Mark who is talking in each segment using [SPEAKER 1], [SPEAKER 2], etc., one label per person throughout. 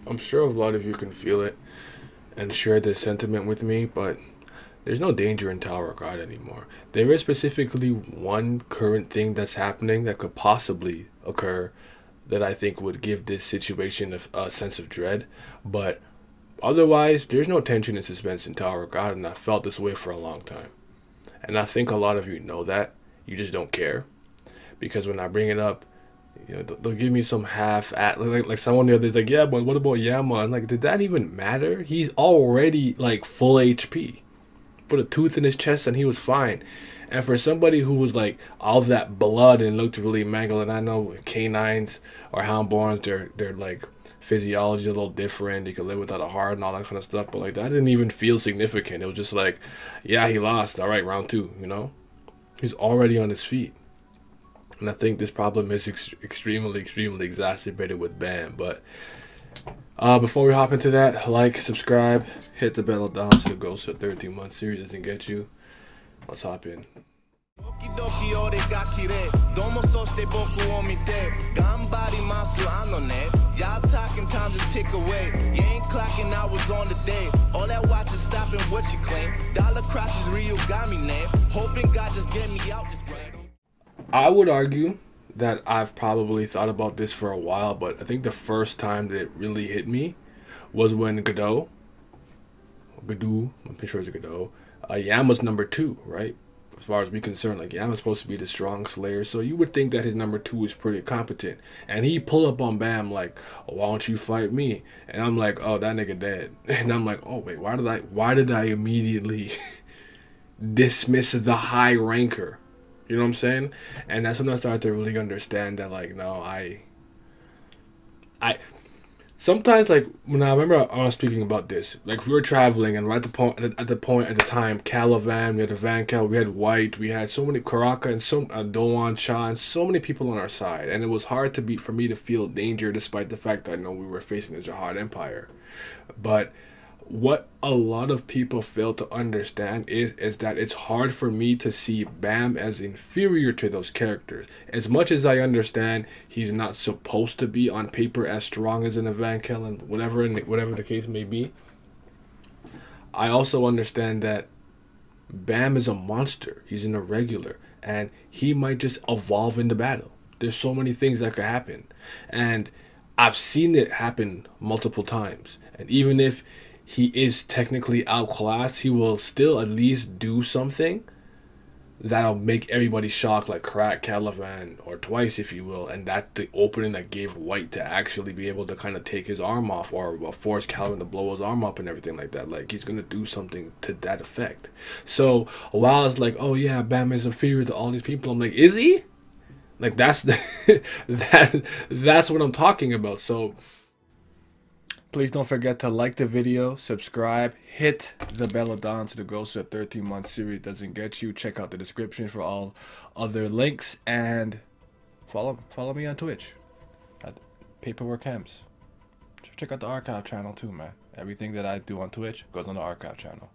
[SPEAKER 1] I'm sure a lot of you can feel it and share this sentiment with me, but there's no danger in Tower of God anymore. There is specifically one current thing that's happening that could possibly occur that I think would give this situation a sense of dread, but otherwise, there's no tension and suspense in Tower of God, and I felt this way for a long time. And I think a lot of you know that. You just don't care. Because when I bring it up, you know, they'll give me some half at like someone the other day like, yeah, but what about Yama? I'm like, did that even matter? He's already like full HP. Put a tooth in his chest and he was fine. And for somebody who was like all that blood and looked really mangled, and I know canines or houndborns, they're like physiology a little different. They could live without a heart and all that kind of stuff. But like that didn't even feel significant. It was just like, yeah, he lost. All right, round two. You know, he's already on his feet. And I think this problem is extremely exacerbated with Bam. But before we hop into that, like, subscribe, hit the bell down so the Ghost of 13-month series doesn't get you. Let's hop in.
[SPEAKER 2] Y'all talking time just tick away. You ain't clocking hours on the day. All that watch is stopping what you claim. Dollar crosses Rio got me name. Hoping God just get me out this way.
[SPEAKER 1] I would argue that I've probably thought about this for a while, but I think the first time that it really hit me was when Godot, I'm pretty sure it's Godot, Yama's number 2, right? As far as we're concerned, like Yama's supposed to be the strong slayer, so you would think that his number 2 is pretty competent. And he pulled up on Bam like, oh, why don't you fight me? And I'm like, oh, that nigga dead. And I'm like, oh wait, why did I immediately dismiss the high ranker? You know what I'm saying? And that's when I started to really understand that, like, no, I sometimes, like, when I remember I was speaking about this, like, we were traveling, and right at the time, Calivan, we had the Van Cal, we had White, we had so many Karaka and so Doan Cha, and so many people on our side, and it was hard for me to feel danger, despite the fact that I know we were facing the Jihad Empire. But what a lot of people fail to understand is that it's hard for me to see Bam as inferior to those characters. As much as I understand he's not supposed to be on paper as strong as an Van Kel and whatever the case may be, I also understand that Bam is a monster. He's an irregular, and he might just evolve into battle. There's so many things that could happen, and I've seen it happen multiple times. And even if he is technically outclassed, he will still at least do something that'll make everybody shocked, like Crack, Calivan, or Twice, if you will. And that's the opening that gave White to actually be able to kind of take his arm off, or force Calivan to blow his arm up and everything like that. Like, he's going to do something to that effect. So while it's like, oh yeah, Bam is inferior to all these people, I'm like, is he? Like, that's the that's what I'm talking about. So please don't forget to like the video, subscribe, hit the bell down so the Ghost of 13-month series doesn't get you. Check out the description for all other links, and follow me on Twitch at Paperwork Hems. Check out the archive channel too, man. Everything that I do on Twitch goes on the archive channel.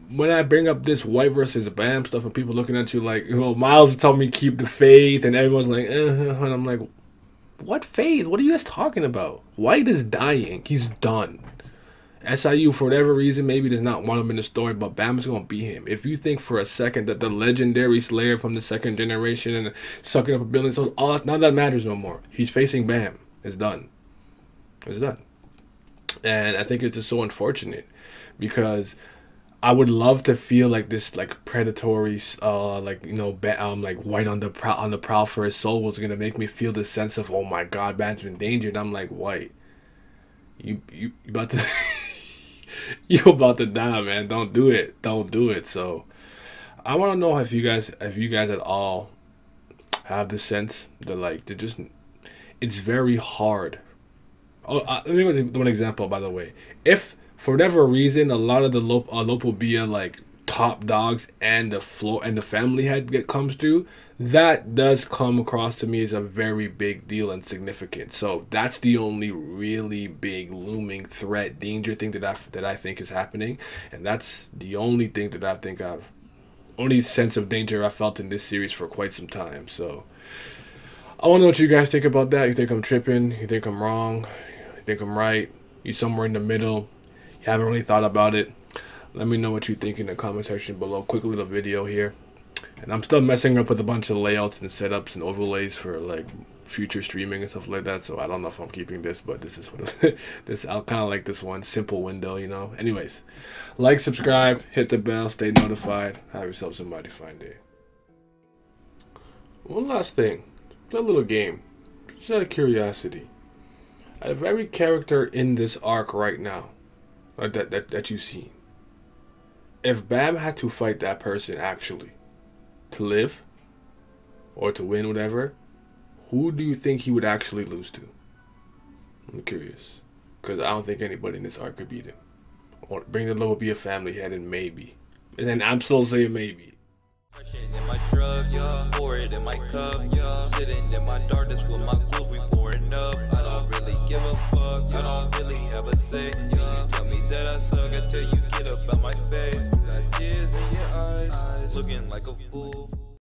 [SPEAKER 1] When I bring up this White versus Bam stuff and people looking at you like, you know, Miles told me keep the faith, and everyone's like, and I'm like, what faith? What are you guys talking about? White is dying. He's done. SIU, for whatever reason, maybe does not want him in the story, but Bam is going to beat him. If you think for a second that the legendary Slayer from the second generation and sucking up a billion souls, all that, none of that matters no more. He's facing Bam. It's done. It's done. And I think it's just so unfortunate, because I would love to feel like this, like, predatory, like, you know, like White on the prowl for his soul was gonna make me feel this sense of, oh my God, Bam's in danger. And I'm like, White, you about to, you about to die, man. Don't do it. Don't do it. So I want to know if you guys at all have the sense that, like, it's very hard. Oh, let me give one example, by the way. If for whatever reason, a lot of the Lopobia, like, top dogs and the family head comes through, that does come across to me as a very big deal and significant. So that's the only really big looming threat, danger thing that I think is happening, and that's the only thing that I think only sense of danger I felt in this series for quite some time. So I want to know what you guys think about that. You think I'm tripping? You think I'm wrong? You think I'm right? You somewhere in the middle. You haven't really thought about it. Let me know what you think in the comment section below. Quick little video here. And I'm still messing up with a bunch of layouts and setups and overlays for like future streaming and stuff like that. So I don't know if I'm keeping this, but this is what this. I'll kind of like this one simple window, you know. Anyways, like, subscribe, hit the bell, stay notified. Have yourselves a mighty fine day. One last thing, play a little game, just out of curiosity. Out of every character in this arc right now, that you've seen, if Bam had to fight that person actually, to live or to win, whatever, who do you think he would actually lose to? I'm curious, because I don't think anybody in this arc could beat him. Or Bring the Love will be a family head, and maybe, and then I'm still saying maybe.
[SPEAKER 3] In my drugs, pour it in my cup, sitting in my darkness with my ghouls, we pouring up. I don't really give a fuck, I don't really have a say. You tell me that I suck, I tell you get up out my face. You got tears in your eyes, looking like a fool.